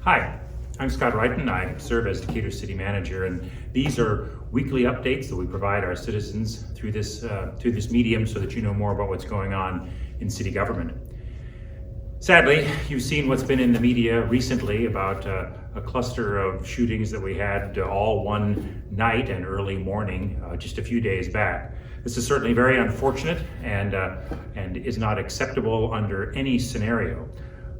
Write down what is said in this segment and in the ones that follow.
Hi, I'm Scott Wrighton. I serve as Decatur City Manager, and these are weekly updates that we provide our citizens through this medium so that you know more about what's going on in city government. Sadly, you've seen what's been in the media recently about a cluster of shootings that we had all one night and early morning just a few days back. This is certainly very unfortunate and is not acceptable under any scenario.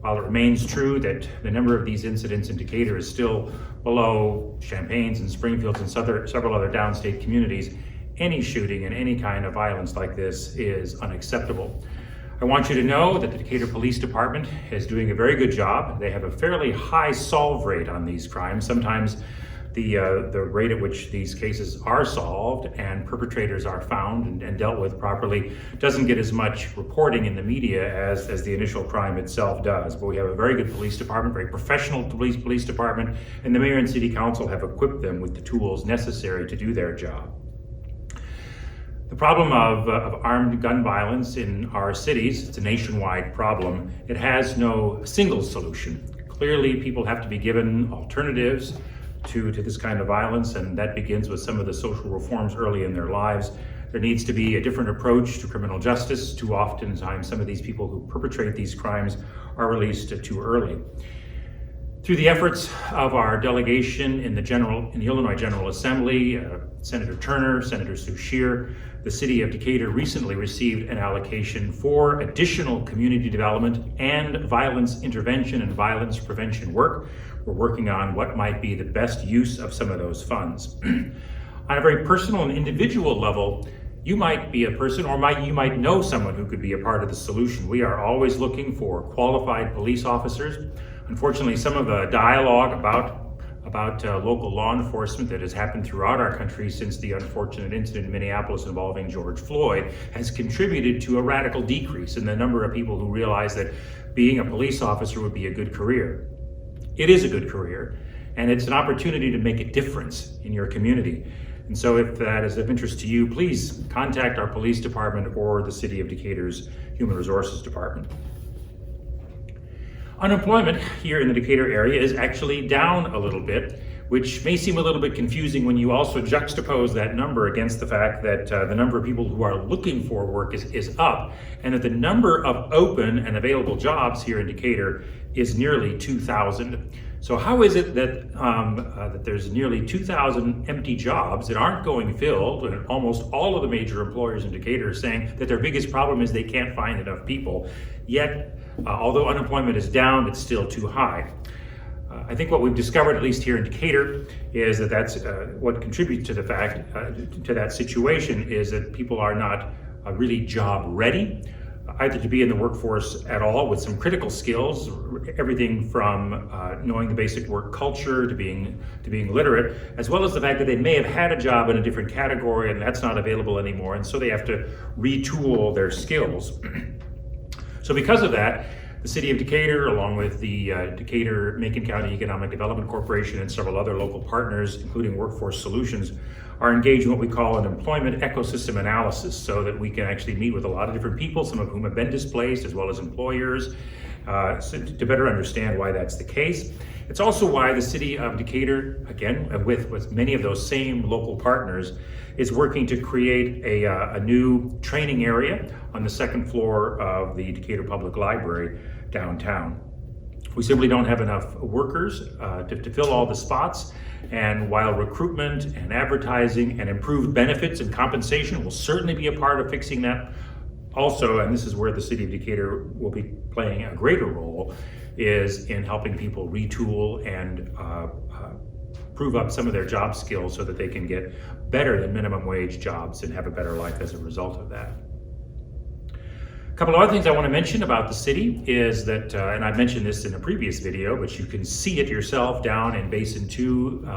While it remains true that the number of these incidents in Decatur is still below Champaign's and Springfield's and several other downstate communities, any shooting and any kind of violence like this is unacceptable. I want you to know that the Decatur Police Department is doing a very good job. They have a fairly high solve rate on these crimes. Sometimes the rate at which these cases are solved and perpetrators are found and dealt with properly doesn't get as much reporting in the media as the initial crime itself does. But we have a very good police department, very professional police department, and the mayor and city council have equipped them with the tools necessary to do their job. The problem of armed gun violence in our cities, it's a nationwide problem. It has no single solution. Clearly, people have to be given alternatives to this kind of violence, and that begins with some of the social reforms early in their lives. There needs to be a different approach to criminal justice. Too often times, some of these people who perpetrate these crimes are released too early. Through the efforts of our delegation in the Illinois General Assembly, Senator Turner, Senator Sue Scheer, the city of Decatur recently received an allocation for additional community development and violence intervention and violence prevention work. We're working on what might be the best use of some of those funds. On a very personal and individual level, you might be a person or you might know someone who could be a part of the solution. We are always looking for qualified police officers. Unfortunately, some of the dialogue about local law enforcement that has happened throughout our country since the unfortunate incident in Minneapolis involving George Floyd has contributed to a radical decrease in the number of people who realize that being a police officer would be a good career. It is a good career, and it's an opportunity to make a difference in your community. And so if that is of interest to you, please contact our police department or the City of Decatur's Human Resources Department. Unemployment here in the Decatur area is actually down a little bit, which may seem a little bit confusing when you also juxtapose that number against the fact that the number of people who are looking for work is up, and that the number of open and available jobs here in Decatur is nearly 2,000. So how is it that there's nearly 2,000 empty jobs that aren't going filled, and almost all of the major employers in Decatur are saying that their biggest problem is they can't find enough people, yet although unemployment is down, it's still too high. I think what we've discovered, at least here in Decatur, is that that's what contributes to the fact, to that situation, is that people are not really job ready, either to be in the workforce at all with some critical skills, everything from knowing the basic work culture to being literate, as well as the fact that they may have had a job in a different category and that's not available anymore, and so they have to retool their skills. So because of that, the City of Decatur, along with the Decatur-Macon County Economic Development Corporation and several other local partners, including Workforce Solutions, are engaged in what we call an employment ecosystem analysis, so that we can actually meet with a lot of different people, some of whom have been displaced, as well as employers, to better understand why that's the case. It's also why the City of Decatur, again, with many of those same local partners, is working to create a new training area on the second floor of the Decatur Public Library downtown. We simply don't have enough workers to fill all the spots, and while recruitment and advertising and improved benefits and compensation will certainly be a part of fixing that, also, and this is where the City of Decatur will be playing a greater role, is in helping people retool and prove up some of their job skills so that they can get better than minimum wage jobs and have a better life as a result of that. A couple of other things I want to mention about the city is that, and I mentioned this in a previous video, but you can see it yourself down in Basin 2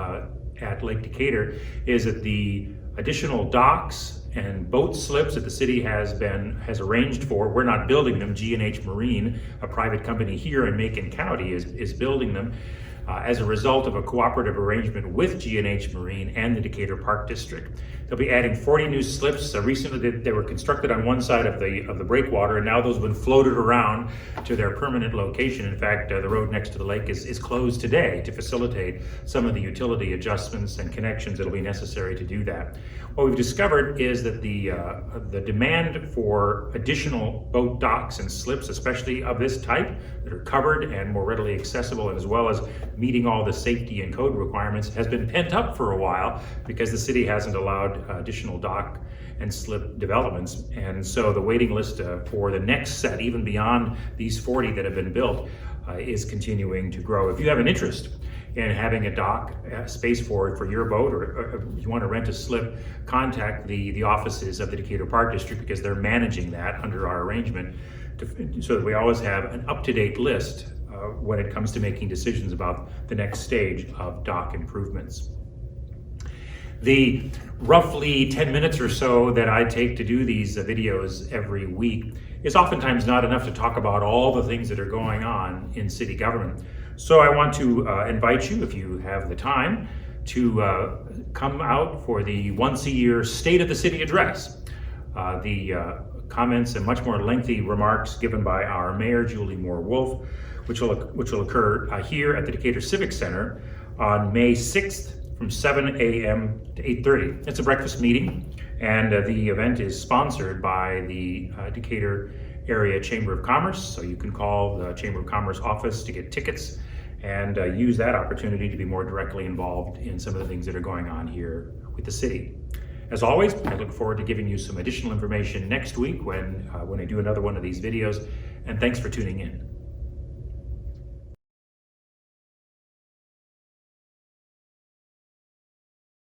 at Lake Decatur, is that the additional docks and boat slips that the city has arranged for, we're not building them, G&H Marine, a private company here in Macon County, is building them. as a result of a cooperative arrangement with G&H Marine and the Decatur Park District. They'll be adding 40 new slips. Recently they were constructed on one side of the breakwater, and now those have been floated around to their permanent location. In fact, the road next to the lake is closed today to facilitate some of the utility adjustments and connections that will be necessary to do that. What we've discovered is that the demand for additional boat docks and slips, especially of this type, that are covered and more readily accessible, and as well as meeting all the safety and code requirements, has been pent up for a while because the city hasn't allowed additional dock and slip developments. And so the waiting list for the next set, even beyond these 40 that have been built, is continuing to grow. If you have an interest in having a dock space for your boat, or you want to rent a slip, contact the offices of the Decatur Park District, because they're managing that under our arrangement, so that we always have an up-to-date list when it comes to making decisions about the next stage of dock improvements. The roughly 10 minutes or so that I take to do these videos every week is oftentimes not enough to talk about all the things that are going on in city government. So I want to invite you, if you have the time, to come out for the once-a-year State of the City address. The comments and much more lengthy remarks given by our Mayor, Julie Moore-Wolf, which will occur here at the Decatur Civic Center on May 6th from 7 a.m. to 8:30. It's a breakfast meeting, and the event is sponsored by the Decatur Area Chamber of Commerce, so you can call the Chamber of Commerce office to get tickets and use that opportunity to be more directly involved in some of the things that are going on here with the city. As always, I look forward to giving you some additional information next week when I do another one of these videos, and thanks for tuning in.